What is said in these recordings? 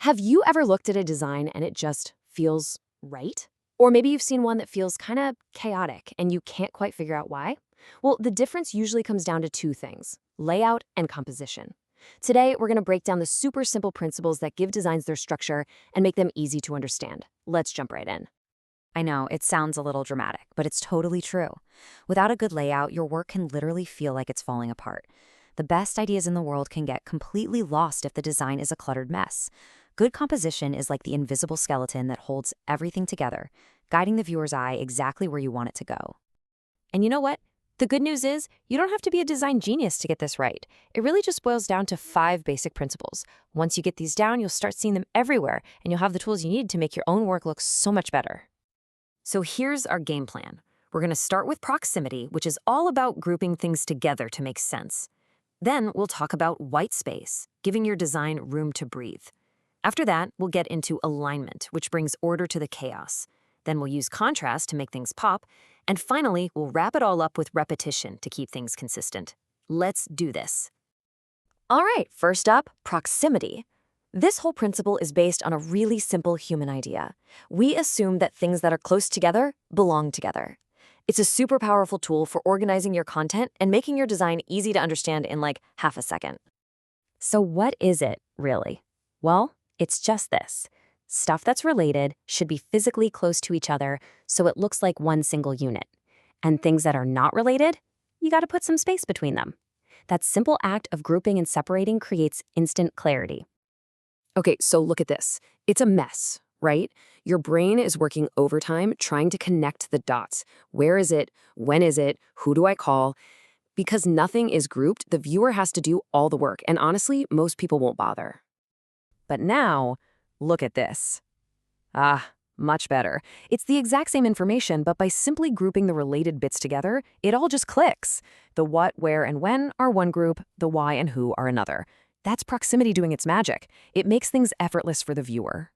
Have you ever looked at a design and it just feels right? Or maybe you've seen one that feels kind of chaotic and you can't quite figure out why? Well, the difference usually comes down to two things: layout and composition. Today, we're going to break down the super simple principles that give designs their structure and make them easy to understand. Let's jump right in. I know, it sounds a little dramatic, but it's totally true. Without a good layout, your work can literally feel like it's falling apart. The best ideas in the world can get completely lost if the design is a cluttered mess. Good composition is like the invisible skeleton that holds everything together, guiding the viewer's eye exactly where you want it to go. And you know what? The good news is, you don't have to be a design genius to get this right. It really just boils down to 5 basic principles. Once you get these down, you'll start seeing them everywhere, and you'll have the tools you need to make your own work look so much better. So here's our game plan. We're going to start with proximity, which is all about grouping things together to make sense. Then we'll talk about white space, giving your design room to breathe. After that, we'll get into alignment, which brings order to the chaos. Then we'll use contrast to make things pop. And finally, we'll wrap it all up with repetition to keep things consistent. Let's do this. All right, first up, proximity. This whole principle is based on a really simple human idea. We assume that things that are close together belong together. It's a super powerful tool for organizing your content and making your design easy to understand in like half a second. So what is it, really? Well, it's just this. Stuff that's related should be physically close to each other so it looks like one single unit. And things that are not related, you gotta put some space between them. That simple act of grouping and separating creates instant clarity. Okay, so look at this. It's a mess, right? Your brain is working overtime trying to connect the dots. Where is it? When is it? Who do I call? Because nothing is grouped, the viewer has to do all the work, and honestly, most people won't bother. But now, look at this. Much better. It's the exact same information, but by simply grouping the related bits together, it all just clicks. The what, where, and when are one group, the why and who are another. That's proximity doing its magic. It makes things effortless for the viewer.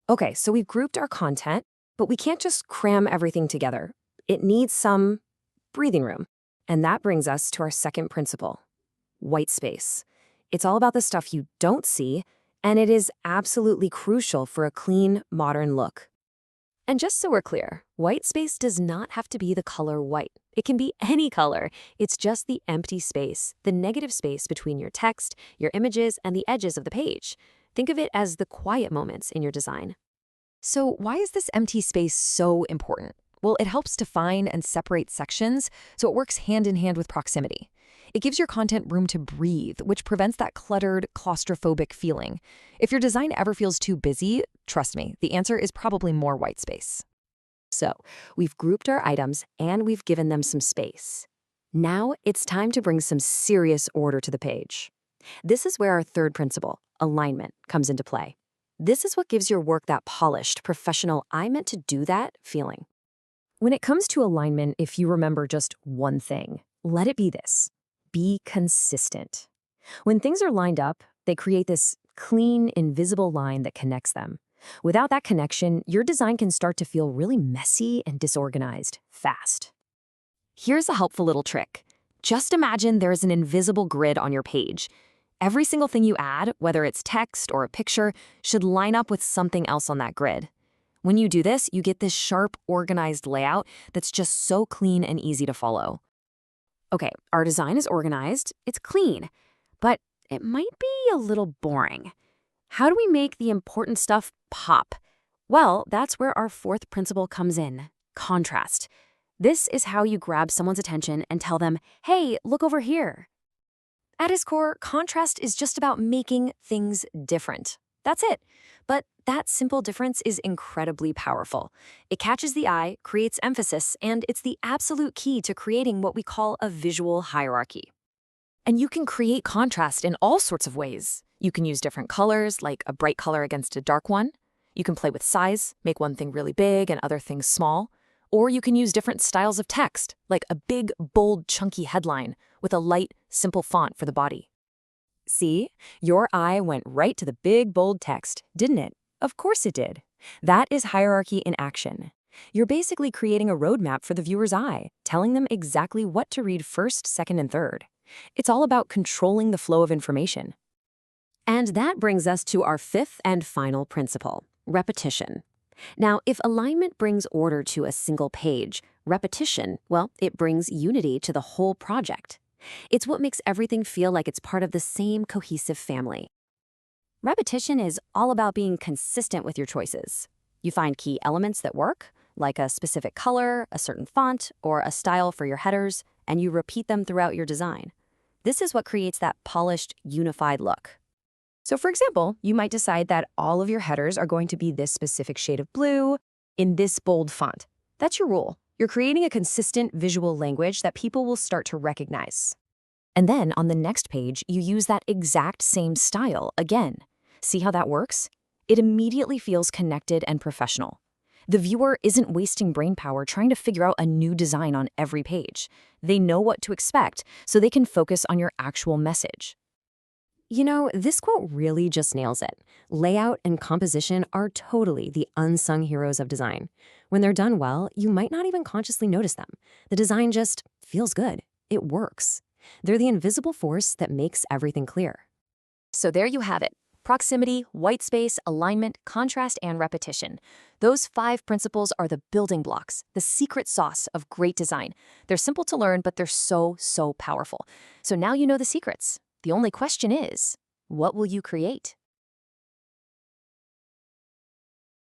Okay, so we've grouped our content, but we can't just cram everything together. It needs some breathing room. And that brings us to our second principle: white space. It's all about the stuff you don't see, and it is absolutely crucial for a clean, modern look. And just so we're clear, white space does not have to be the color white. It can be any color. It's just the empty space, the negative space between your text, your images, and the edges of the page. Think of it as the quiet moments in your design. So why is this empty space so important? Well, it helps define and separate sections, so it works hand in hand with proximity. It gives your content room to breathe, which prevents that cluttered, claustrophobic feeling. If your design ever feels too busy, trust me, the answer is probably more white space. So, we've grouped our items and we've given them some space. Now it's time to bring some serious order to the page. This is where our third principle, alignment, comes into play. This is what gives your work that polished, professional, I meant to do that feeling. When it comes to alignment, if you remember just one thing, let it be this: be consistent. When things are lined up, they create this clean, invisible line that connects them. Without that connection, your design can start to feel really messy and disorganized fast. Here's a helpful little trick. Just imagine there's an invisible grid on your page. Every single thing you add, whether it's text or a picture, should line up with something else on that grid. When you do this, you get this sharp, organized layout that's just so clean and easy to follow. Okay, our design is organized, it's clean, but it might be a little boring. How do we make the important stuff pop? Well, that's where our fourth principle comes in: contrast. This is how you grab someone's attention and tell them, hey, look over here. At its core, contrast is just about making things different. That's it. But that simple difference is incredibly powerful. It catches the eye, creates emphasis, and it's the absolute key to creating what we call a visual hierarchy. And you can create contrast in all sorts of ways. You can use different colors, like a bright color against a dark one. You can play with size, make one thing really big and other things small. Or you can use different styles of text, like a big, bold, chunky headline with a light, simple font for the body. See, your eye went right to the big, bold text, didn't it? Of course it did. That is hierarchy in action. You're basically creating a roadmap for the viewer's eye, telling them exactly what to read first, second, and third. It's all about controlling the flow of information. And that brings us to our fifth and final principle, repetition. Now, if alignment brings order to a single page, repetition, well, it brings unity to the whole project. It's what makes everything feel like it's part of the same cohesive family. Repetition is all about being consistent with your choices. You find key elements that work, like a specific color, a certain font, or a style for your headers, and you repeat them throughout your design. This is what creates that polished, unified look. So for example, you might decide that all of your headers are going to be this specific shade of blue in this bold font. That's your rule. You're creating a consistent visual language that people will start to recognize. And then on the next page, you use that exact same style again. See how that works? It immediately feels connected and professional. The viewer isn't wasting brainpower trying to figure out a new design on every page. They know what to expect, so they can focus on your actual message. You know, this quote really just nails it. Layout and composition are totally the unsung heroes of design. When they're done well, you might not even consciously notice them. The design just feels good. It works. They're the invisible force that makes everything clear. So there you have it. Proximity, white space, alignment, contrast, and repetition. Those 5 principles are the building blocks, the secret sauce of great design. They're simple to learn, but they're so powerful. So now you know the secrets. The only question is, what will you create?